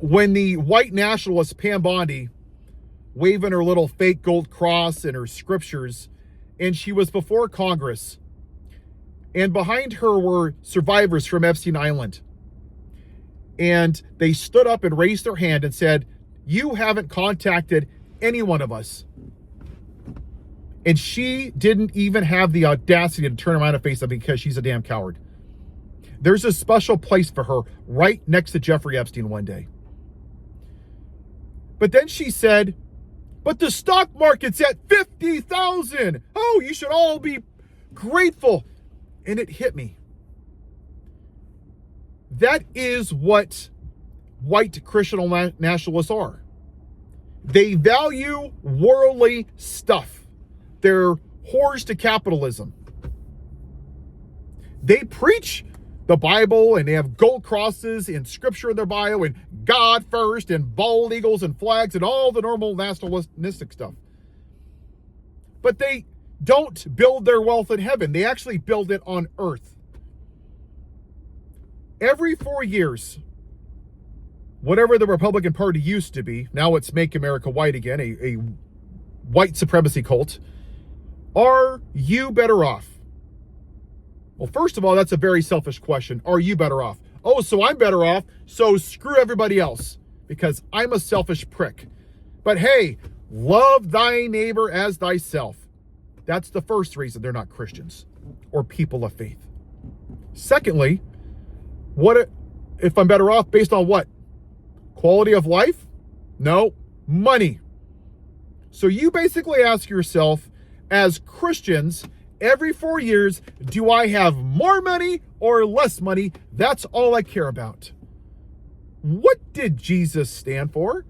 When the white nationalist Pam Bondi, waving her little fake gold cross and her scriptures, and she was before Congress, and behind her were survivors from Epstein Island, and they stood up and raised their hand and said, "You haven't contacted any one of us." And she didn't even have the audacity to turn around and face them because she's a damn coward. There's a special place for her right next to Jeffrey Epstein one day. But then she said, "But the stock market's at 50,000. Oh, you should all be grateful." And it hit me. That is what white Christian nationalists are. They value worldly stuff. They're whores to capitalism. They preach the Bible and they have gold crosses and scripture in their bio and God first and bald eagles and flags and all the normal nationalistic stuff. But they don't build their wealth in heaven. They actually build it on earth. Every 4 years, whatever the Republican Party used to be, now it's Make America White again, a white supremacy cult. Are you better off? Well, first of all, that's a very selfish question. Are you better off? Oh, so I'm better off, so screw everybody else because I'm a selfish prick. But hey, love thy neighbor as thyself. That's the first reason they're not Christians or people of faith. Secondly, what if I'm better off based on what? Quality of life? No, money. So you basically ask yourself, as Christians, every 4 years, do I have more money or less money? That's all I care about. What did Jesus stand for?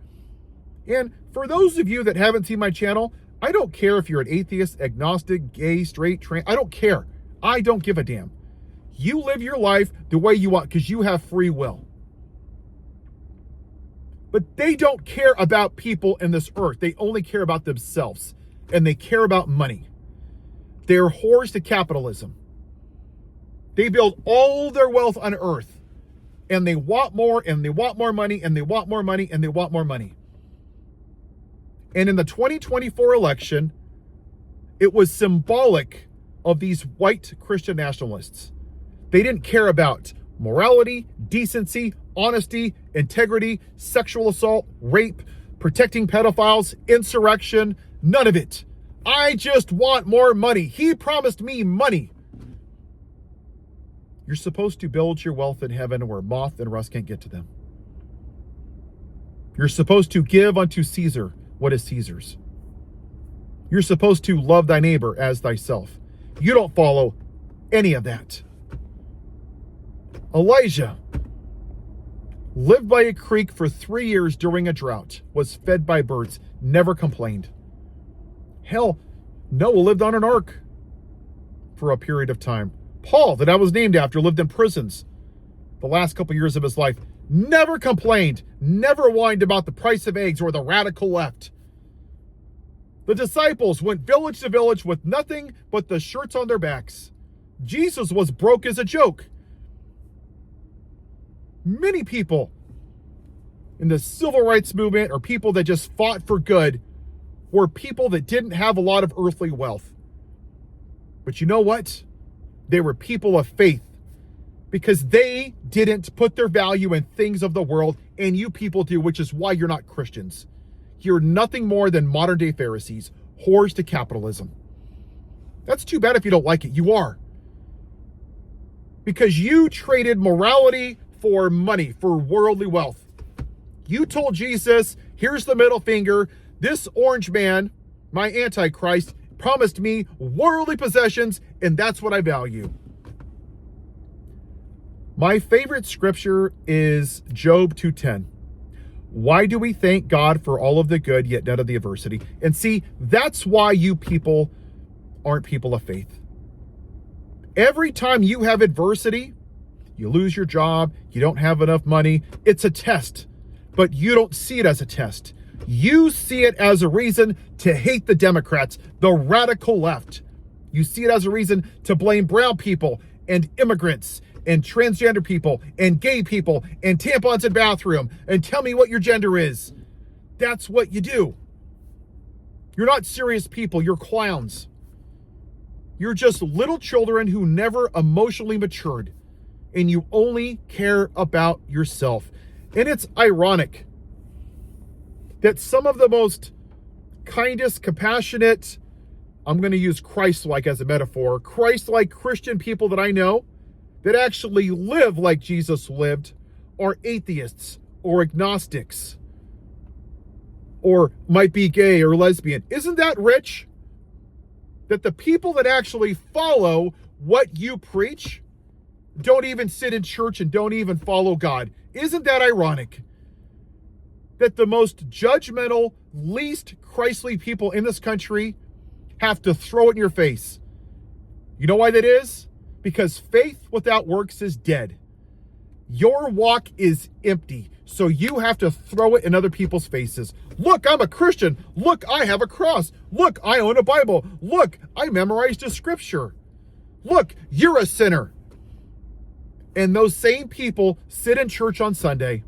And for those of you that haven't seen my channel, I don't care if you're an atheist, agnostic, gay, straight, trans. I don't care. I don't give a damn. You live your life the way you want because you have free will. But they don't care about people in this earth. They only care about themselves. And they care about money. They're whores to capitalism. They build all their wealth on earth. And they want more, and they want more money, and they want more money, and they want more money. And in the 2024 election, it was symbolic of these white Christian nationalists. They didn't care about morality, decency, honesty, integrity, sexual assault, rape, protecting pedophiles, insurrection, none of it. I just want more money. He promised me money. You're supposed to build your wealth in heaven where moth and rust can't get to them. You're supposed to give unto Caesar what is Caesar's. You're supposed to love thy neighbor as thyself. You don't follow any of that. Elijah lived by a creek for 3 years during a drought, was fed by birds, never complained. Hell, Noah lived on an ark for a period of time. Paul, that I was named after, lived in prisons the last couple years of his life, never complained, never whined about the price of eggs or the radical left. The disciples went village to village with nothing but the shirts on their backs. Jesus was broke as a joke. Many people in the civil rights movement or people that just fought for good were people that didn't have a lot of earthly wealth. But you know what? They were people of faith because they didn't put their value in things of the world, and you people do, which is why you're not Christians. You're nothing more than modern day Pharisees, whores to capitalism. That's too bad if you don't like it. You are. Because you traded morality for money, for worldly wealth. You told Jesus, here's the middle finger. This orange man, my Antichrist, promised me worldly possessions, and that's what I value. My favorite scripture is Job 2:10. Why do we thank God for all of the good, yet none of the adversity? And see, that's why you people aren't people of faith. Every time you have adversity, you lose your job, you don't have enough money, it's a test. But you don't see it as a test. You see it as a reason to hate the Democrats, the radical left. You see it as a reason to blame brown people and immigrants and transgender people and gay people and tampons in bathroom and tell me what your gender is. That's what you do. You're not serious people. You're clowns. You're just little children who never emotionally matured, and you only care about yourself. And it's ironic that some of the most kindest, compassionate, I'm going to use Christ-like as a metaphor, Christ-like Christian people that I know that actually live like Jesus lived are atheists or agnostics or might be gay or lesbian. Isn't that rich? That the people that actually follow what you preach don't even sit in church and don't even follow God. Isn't that ironic? That the most judgmental, least Christly people in this country have to throw it in your face. You know why that is? Because faith without works is dead. Your walk is empty, so you have to throw it in other people's faces. Look, I'm a Christian. Look, I have a cross. Look, I own a Bible. Look, I memorized a scripture. Look, you're a sinner. And those same people sit in church on Sunday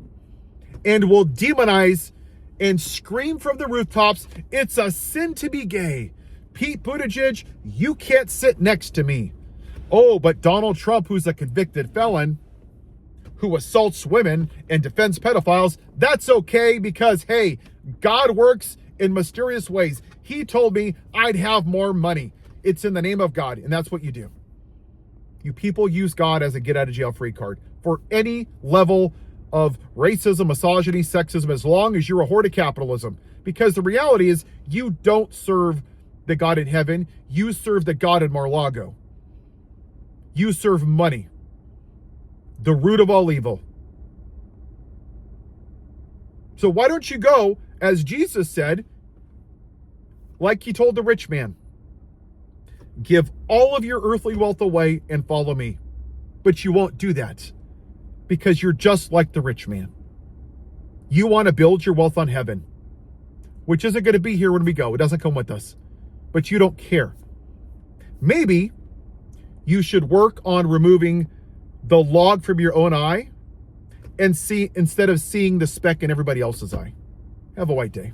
and will demonize and scream from the rooftops, it's a sin to be gay. Pete Buttigieg, you can't sit next to me. Oh, but Donald Trump, who's a convicted felon, who assaults women and defends pedophiles, that's okay because, hey, God works in mysterious ways. He told me I'd have more money. It's in the name of God, and that's what you do. You people use God as a get-out-of-jail-free card for any level of racism, misogyny, sexism, as long as you're a horde of capitalism. Because the reality is, you don't serve the God in heaven. You serve the God in Mar-a-Lago. You serve money, the root of all evil. So why don't you go, as Jesus said, like he told the rich man, give all of your earthly wealth away and follow me. But you won't do that because you're just like the rich man. You want to build your wealth on heaven, which isn't going to be here when we go. It doesn't come with us, but you don't care. Maybe you should work on removing the log from your own eye and see, instead of seeing the speck in everybody else's eye. Have a white day.